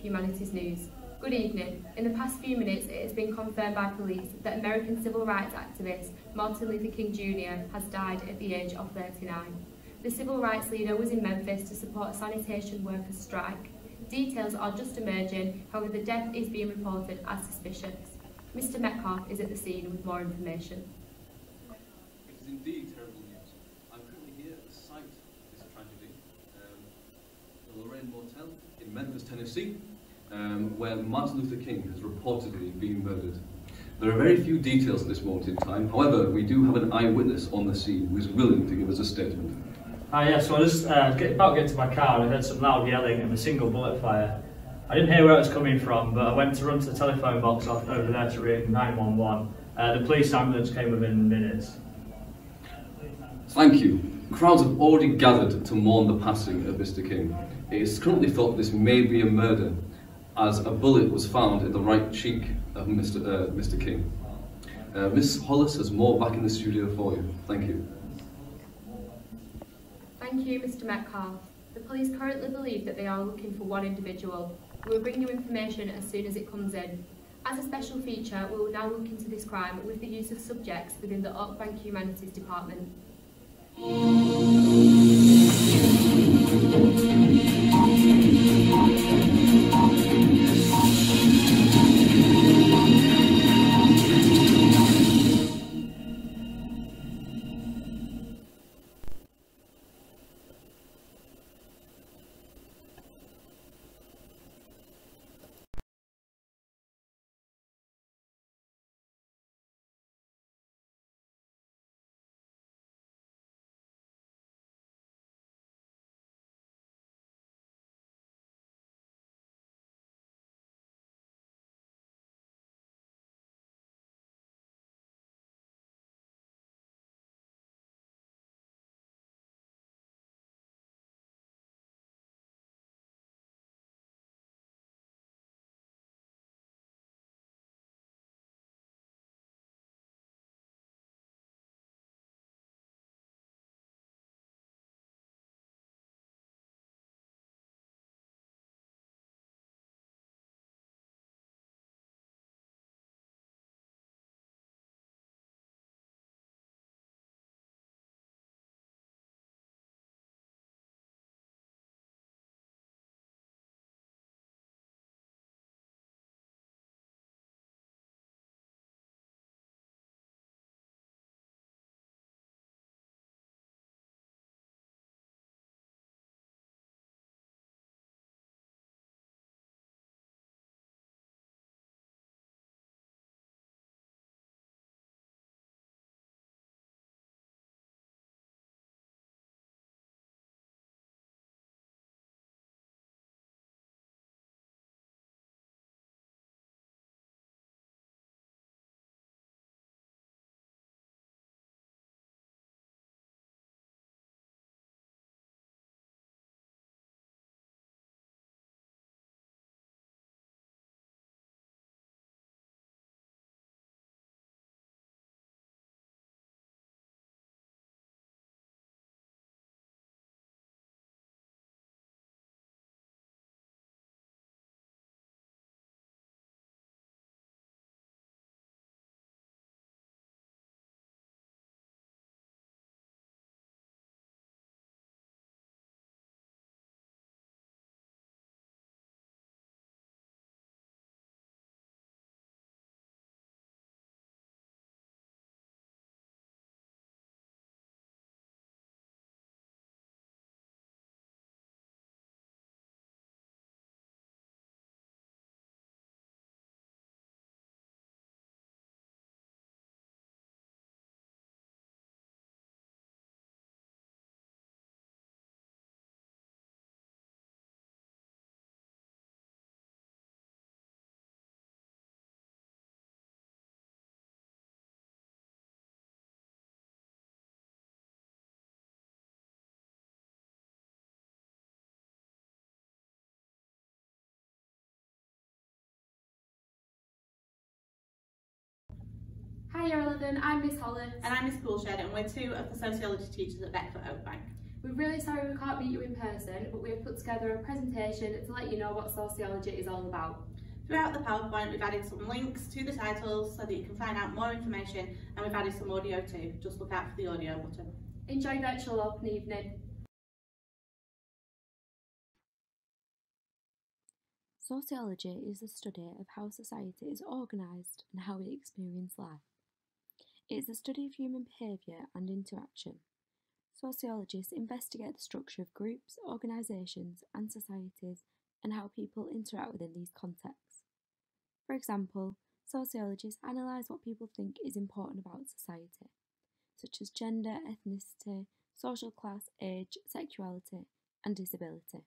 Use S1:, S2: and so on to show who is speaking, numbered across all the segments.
S1: Humanities News. Good evening. In the past few minutes, it has been confirmed by police that American civil rights activist Martin Luther King Jr. has died at the age of 39. The civil rights leader was in Memphis to support a sanitation workers' strike. Details are just emerging, however the death is being reported as suspicious. Mr Metcalf is at the scene with more information.
S2: It is indeed terrible news. I'm currently here at the site of this tragedy, the Lorraine Motel in Memphis, Tennessee, where Martin Luther King has reportedly been murdered. There are very few details at this moment in time. However, we do have an eyewitness on the scene who is willing to give us a statement.
S3: Yeah, so I just about to get to my car and I heard some loud yelling and a single bullet fire. I didn't hear where it was coming from, but I went to run to the telephone box over there to ring 911. The police ambulance came within minutes.
S2: Thank you. Crowds have already gathered to mourn the passing of Mr. King. It is currently thought this may be a murder, as a bullet was found in the right cheek of Mr. King. Miss Hollis has more back in the studio for you. Thank you.
S1: Thank you, Mr Metcalf. The police currently believe that they are looking for one individual. We will bring you information as soon as it comes in. As a special feature, we will now look into this crime with the use of subjects within the Oak Bank Humanities Department.
S4: Hi Year 11, I'm Miss Hollis.
S5: And I'm Miss Coolshed, and we're two of the sociology teachers at Beckford Oak Bank.
S1: We're really sorry we can't meet you in person, but we have put together a presentation to let you know what sociology is all about.
S4: Throughout the PowerPoint, we've added some links to the titles so that you can find out more information, and we've added some audio too. Just look out for the audio button.
S1: Enjoy virtual open evening.
S5: Sociology is the study of how society is organised and how we experience life. It is the study of human behaviour and interaction. Sociologists investigate the structure of groups, organisations and societies and how people interact within these contexts. For example, sociologists analyse what people think is important about society, such as gender, ethnicity, social class, age, sexuality and disability.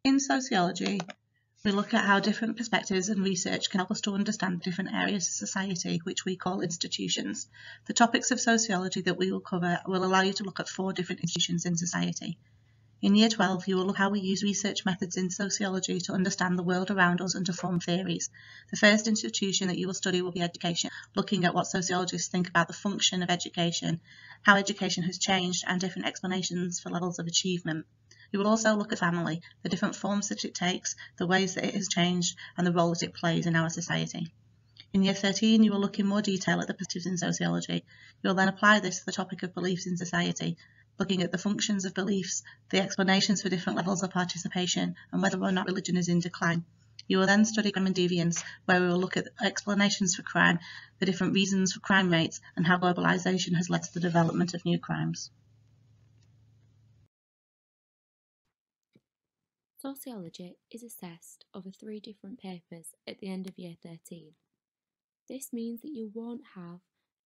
S4: In sociology, we look at how different perspectives and research can help us to understand different areas of society, which we call institutions. The topics of sociology that we will cover will allow you to look at 4 different institutions in society. In Year 12, you will look how we use research methods in sociology to understand the world around us and to form theories. The first institution that you will study will be education, looking at what sociologists think about the function of education, how education has changed, and different explanations for levels of achievement. We will also look at family, the different forms that it takes, the ways that it has changed, and the role that it plays in our society. In Year 13, you will look in more detail at the perspectives in sociology. You will then apply this to the topic of beliefs in society, looking at the functions of beliefs, the explanations for different levels of participation, and whether or not religion is in decline. You will then study crime and deviance, where we will look at explanations for crime, the different reasons for crime rates, and how globalisation has led to the development of new crimes.
S5: Sociology is assessed over 3 different papers at the end of Year 13. This means that you won't have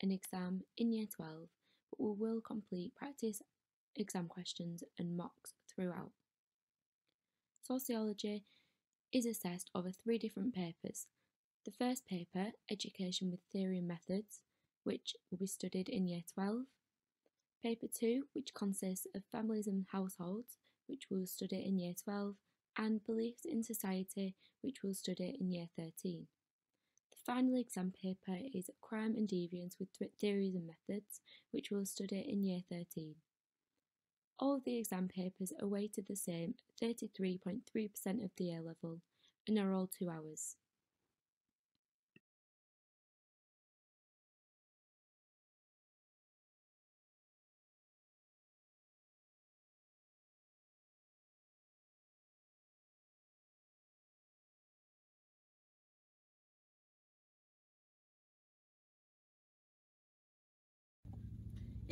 S5: an exam in Year 12, but we will complete practice exam questions and mocks throughout. Sociology is assessed over 3 different papers. The first paper, Education with Theory and Methods, which will be studied in Year 12. Paper 2, which consists of Families and Households, which we'll study in Year 12, and Beliefs in Society, which we'll study in Year 13. The final exam paper is Crime and Deviance with Theories and Methods, which we'll study in Year 13. All of the exam papers are weighted the same, 33.3% of the A level, and are all 2 hours.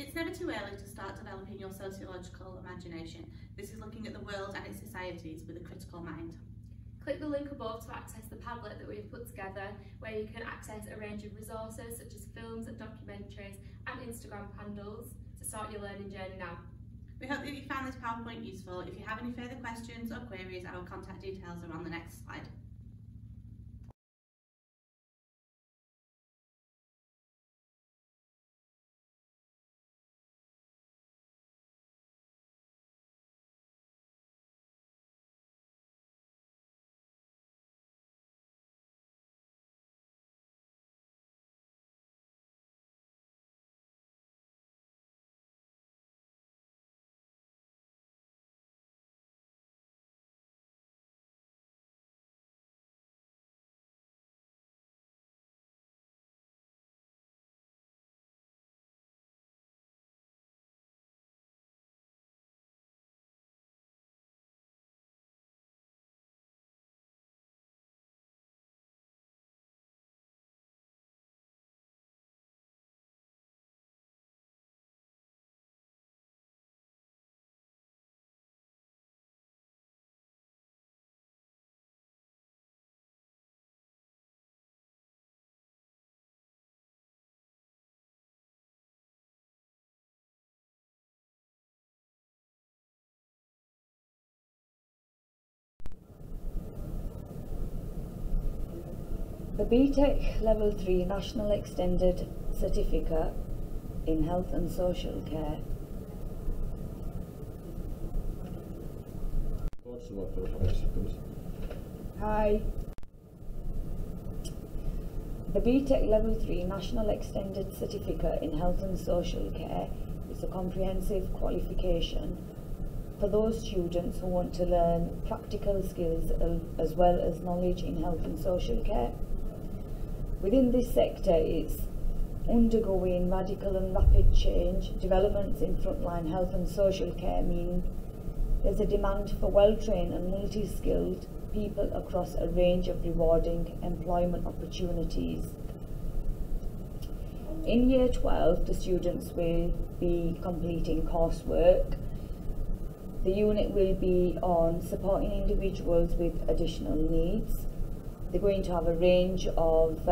S4: It's never too early to start developing your sociological imagination. This is looking at the world and its societies with a critical mind.
S1: Click the link above to access the Padlet that we've put together, where you can access a range of resources such as films, documentaries and Instagram handles to start your learning journey now.
S4: We hope that you found this PowerPoint useful. If you have any further questions or queries, our contact details are on the next slide.
S6: The BTEC Level 3 National Extended Certificate in Health and Social Care. Hi. The BTEC Level 3 National Extended Certificate in Health and Social Care is a comprehensive qualification for those students who want to learn practical skills as well as knowledge in health and social care. Within this sector, it's undergoing radical and rapid change. Developments in frontline health and social care mean there's a demand for well-trained and multi-skilled people across a range of rewarding employment opportunities. In Year 12, the students will be completing coursework. The unit will be on supporting individuals with additional needs. They're going to have a range of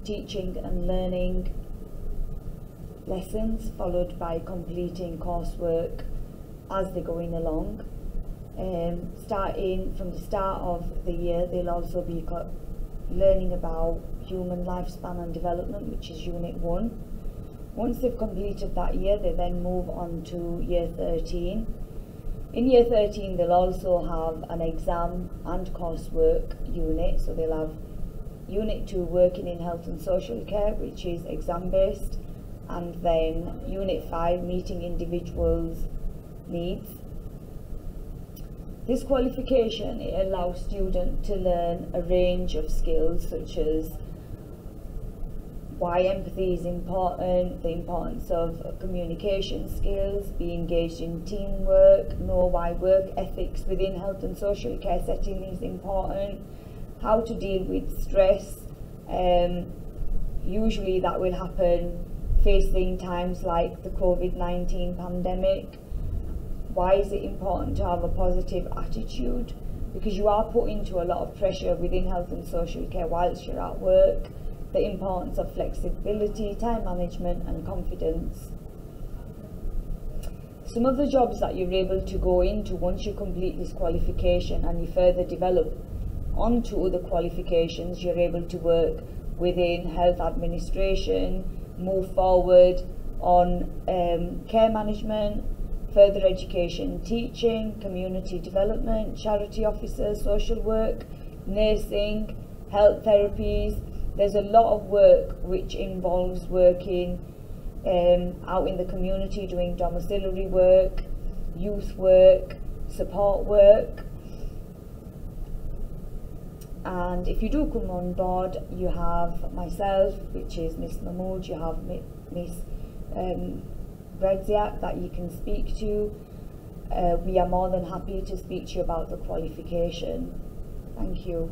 S6: teaching and learning lessons, followed by completing coursework as they're going along. Starting from the start of the year, they'll also be learning about human lifespan and development, which is Unit 1. Once they've completed that year, they then move on to Year 13. In Year 13, they'll also have an exam and coursework unit, so they'll have Unit 2 working in health and social care, which is exam based, and then Unit 5 meeting individuals' needs. This qualification, it allows students to learn a range of skills such as why empathy is important, the importance of communication skills, be engaged in teamwork, know why work ethics within health and social care setting is important, how to deal with stress. Usually that will happen facing times like the COVID-19 pandemic. Why is it important to have a positive attitude? because you are put into a lot of pressure within health and social care whilst you're at work. The importance of flexibility, time management and confidence. Some of the jobs that you're able to go into once you complete this qualification and you further develop onto other qualifications, you're able to work within health administration, move forward on care management, further education, teaching, community development, charity officers, social work, nursing, health therapies. There's a lot of work which involves working out in the community, doing domiciliary work, youth work, support work. And if you do come on board, you have myself, which is Miss Mahmood, you have Miss Bredziak that you can speak to. We are more than happy to speak to you about the qualification. Thank you.